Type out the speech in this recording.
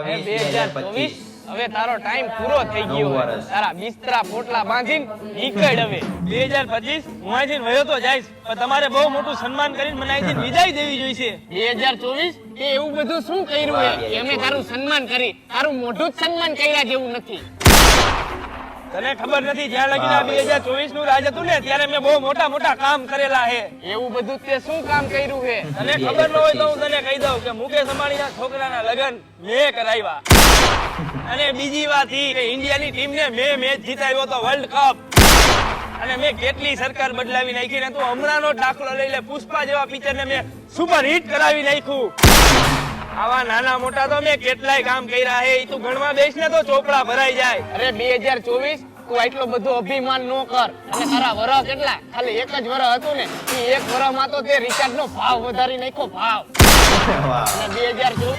2024 હવે તારો ટાઈમ પૂરો થઈ ગયો છે. તારા બિસ્તરા પોટલા બાંધીને નીકળ હવે. 2025 હું અહીંથી વયો તો જઈશ, પણ તમારે બહુ મોટું સન્માન કરીને મને અહીંથી વિદાય દેવી જોઈશે. 2024 એ એવું બધું શું કર્યું છે? અમે તારું સન્માન કરી, તારું મોઢું જ સન્માન કર્યા જેવું નથી. તને ખબર નથી, જ્યાં લગીને 2024 નું રાજ હતું ને ત્યારે મેં બહુ મોટા મોટા કામ કરેલા છે. એવું બધું તે શું કામ કર્યું છે? તને ખબર ન હોય તો હું તને કહી દઉં કે મુકેશ અંબાણીના છોકરાના લગ્ન મેં કરાવ્યા. અને બીજી વાત ઈ કે ઇન્ડિયાની ટીમને મેં મેચ જીતાડ્યો તો વર્લ્ડ કપ. અને મેં કેટલી સરકાર બદલાવી નાખી ને તું હમણાંનો દાખલો લઈ લે. પુષ્પા જેવા પિક્ચર ને મેં સુપર હિટ કરાવી નાખ્યું. આવા નાના મોટા તો મેં કેટલાય કામ કર્યા હે, તું ગણવા બેસ ને તો ચોપડા ભરાઈ જાય. અરે 2024 તું આટલો બધો અભિમાન ન કર. અને તારા વરહ કેટલા? ખાલી એક જ વરહ હતું ને, એ એક વરહમાં તો તે રિચાર્જ નો ભાવ વધારી નાખ્યો ભાવ. અને 2024